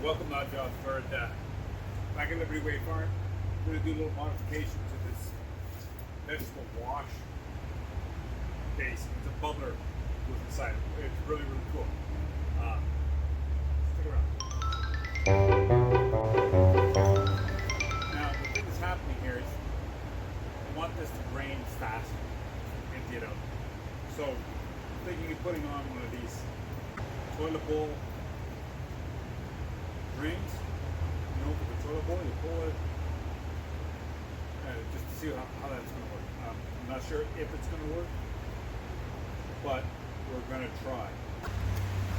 Welcome to Odd Jobs for back at Liberty Way Farm. We're going to do a little modification to this vegetable wash base. It's a bubbler goes inside. It's really, really cool. Stick around. Now, the thing that's happening here is I want this to drain fast, empty it out. So, I'm thinking of putting on one of these toilet bowl drains. You know, with the toilet bowl, you pull it just to see how that's going to work. I'm not sure if it's going to work, but we're going to try.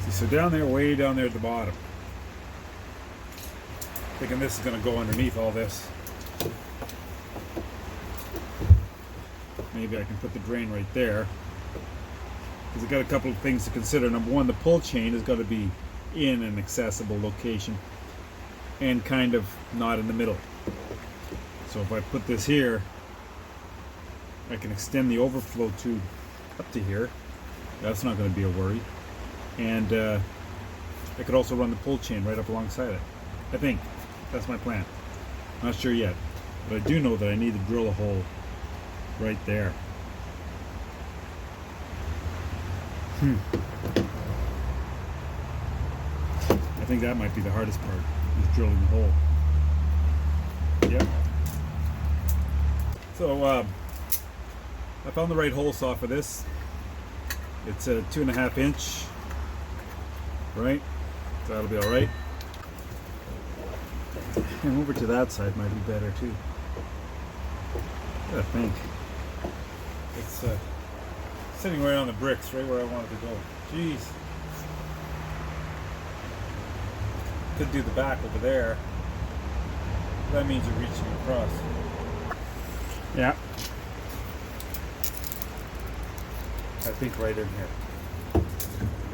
See, so down there, way down there at the bottom, thinking this is going to go underneath all this. Maybe I can put the drain right there, because I've got a couple of things to consider. Number one, the pull chain has got to be in an accessible location and kind of not in the middle. So if I put this here, I can extend the overflow tube up to here. That's not going to be a worry. And I could also run the pull chain right up alongside it. I think that's my plan. Not sure yet, but I do know that I need to drill a hole right there. I think that might be the hardest part, is drilling the hole. Yep. So I found the right hole saw for this. It's a 2.5 inch, right? So that'll be all right. And over to that side might be better too. I think it's sitting right on the bricks, right where I want it to go. Jeez. Could do the back over there. That means you're reaching across. Yeah. I think right in here.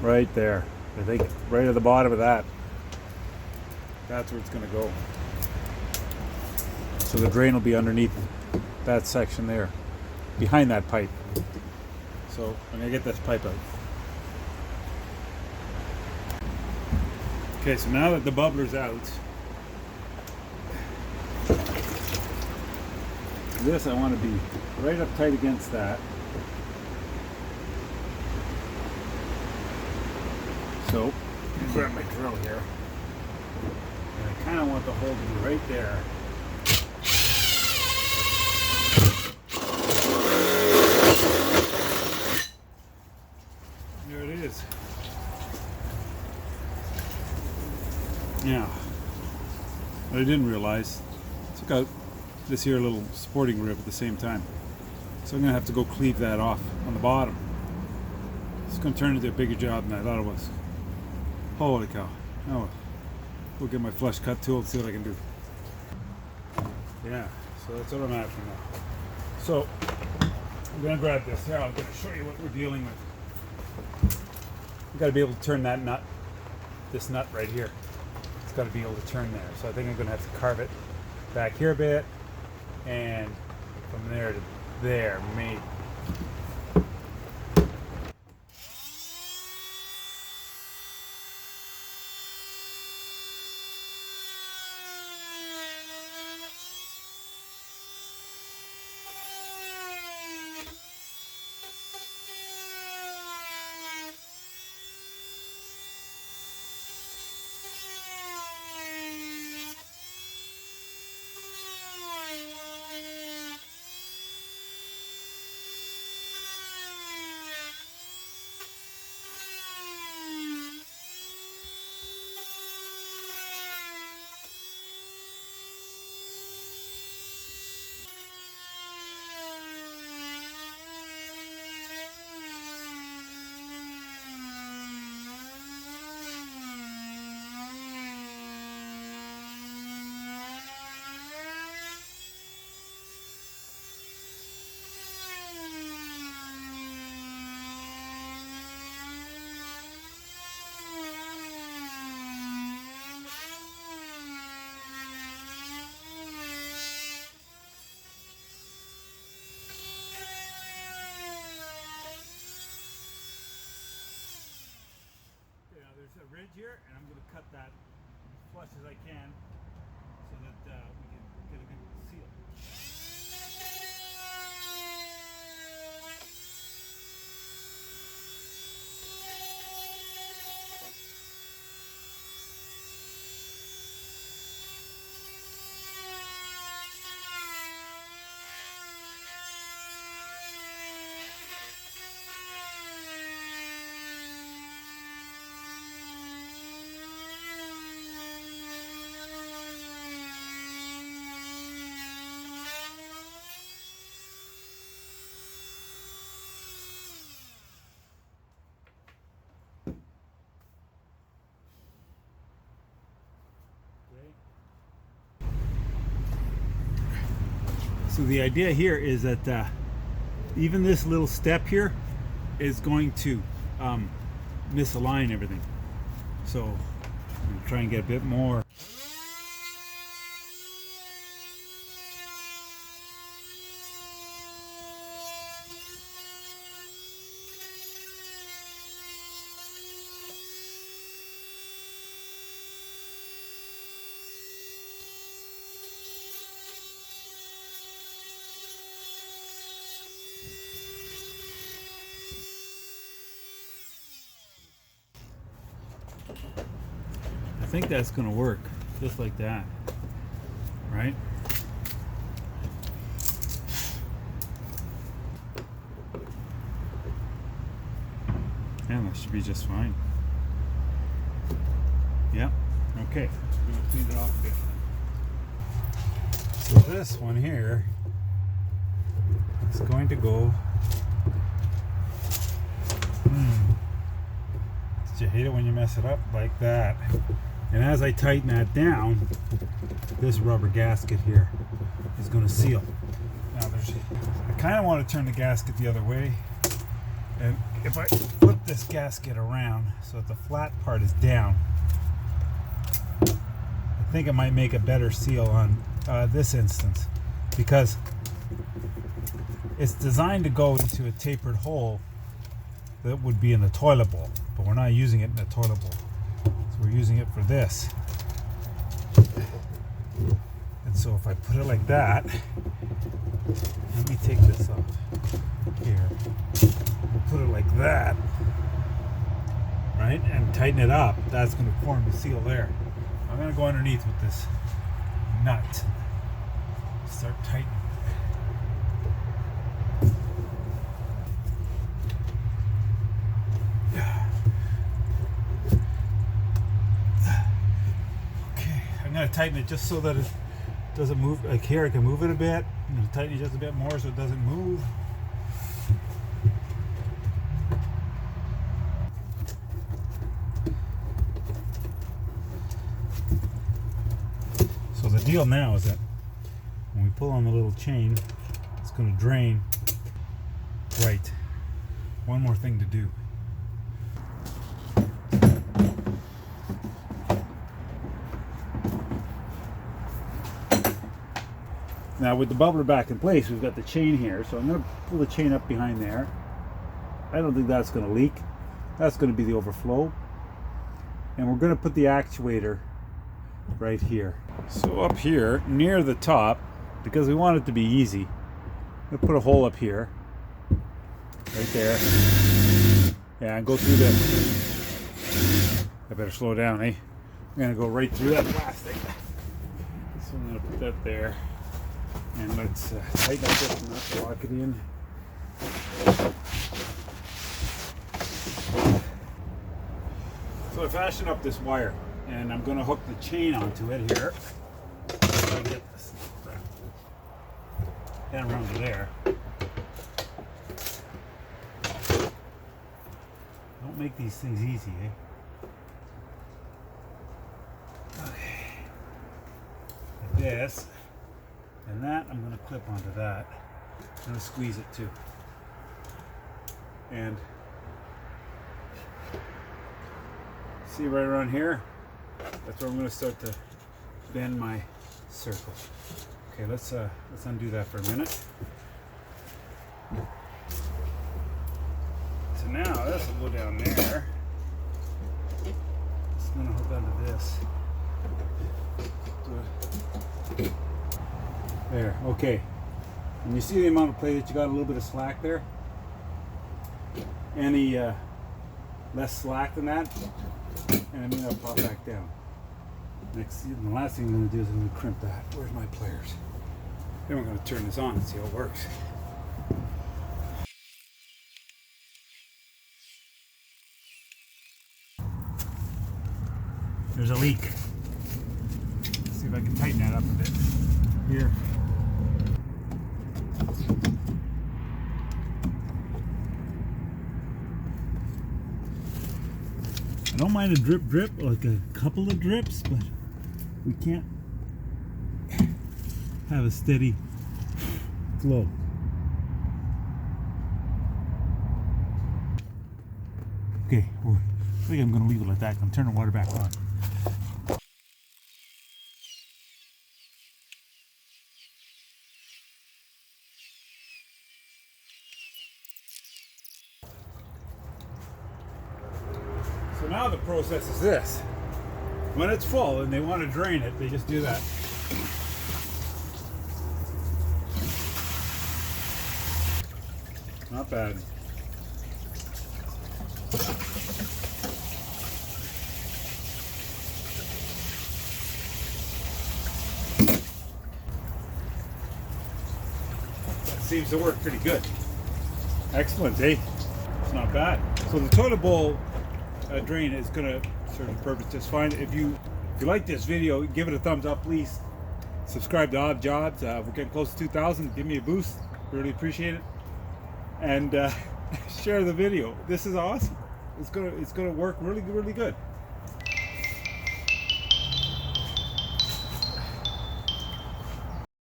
Right there. I think right at the bottom of that. That's where it's going to go. So the drain will be underneath that section there, behind that pipe. So I'm going to get this pipe out. Okay, so now that the bubbler's out, this I want to be right up tight against that. So, grab my drill here. And I kind of want the hole to be right there. There it is. Now, what I didn't realize, I took out this here little supporting rib at the same time. So I'm going to have to go cleave that off on the bottom. It's going to turn into a bigger job than I thought it was. Holy cow. Oh well. We'll get my flush cut tool and see what I can do. Yeah, so that's what I'm after now. So, I'm going to grab this here. I'm going to show you what we're dealing with. You've got to be able to turn that nut, this nut right here. It's got to be able to turn there. So I think I'm going to have to carve it back here a bit, and from there to there, maybe. ridge here, and I'm going to cut that flush as I can so that we can get a good seal. So the idea here is that even this little step here is going to misalign everything. So I'm going to try and get a bit more. I think that's going to work just like that, right? And that should be just fine. Yeah, okay. I'm going to clean it off a bit. So this one here is going to go. Did you hate it when you mess it up like that? And as I tighten that down, this rubber gasket here is going to seal. Now I kind of want to turn the gasket the other way. And if I flip this gasket around so that the flat part is down, I think it might make a better seal on this instance, because it's designed to go into a tapered hole that would be in the toilet bowl, but we're not using it in the toilet bowl. So we're using it for this. And so if I put it like that, let me take this off here. Put it like that, right? And tighten it up. That's going to form the seal there. I'm going to go underneath with this nut. Start tightening. I'm going to tighten it just so that it doesn't move. Like here, I can move it a bit. I'm going to tighten it just a bit more so it doesn't move. So the deal now is that when we pull on the little chain, it's going to drain. Right. One more thing to do. Now with the bubbler back in place, we've got the chain here, so I'm going to pull the chain up behind there. I don't think that's going to leak. That's going to be the overflow. And we're going to put the actuator right here. So up here, near the top, because we want it to be easy, I'm going to put a hole up here, right there. Yeah, and go through the... I better slow down, eh? I'm going to go right through that plastic. So I'm going to put that there. And let's tighten up this nut, lock it in. So I fashioned up this wire, and I'm going to hook the chain onto it here. So I get this down around to there. Don't make these things easy, eh? Okay. Like this. And that I'm going to clip onto that. I'm going to squeeze it too. And see right around here? That's where I'm going to start to bend my circle. Okay, let's undo that for a minute. So now this will go down there. Just going to hook onto this. There, okay. And you see the amount of play that you got, a little bit of slack there? Any less slack than that, and I mean that'll pop back down. Next, the last thing I'm going to do is I'm going to crimp that. Where's my pliers? Then we're going to turn this on and see how it works. There's a leak. Let's see if I can tighten that up a bit. Here. I don't mind a drip, like a couple of drips, but we can't have a steady flow. Okay, I think I'm going to leave it like that. I'm turning the water back on. So now the process is this. When it's full and they want to drain it, they just do that. Not bad. That seems to work pretty good. Excellent, eh? It's not bad. So the toilet bowl drain is going to serve the purpose just fine. If you like this video, give it a thumbs up, please. Subscribe to Odd Jobs. We're getting close to 2,000. Give me a boost. Really appreciate it. And share the video. This is awesome. It's gonna work really good.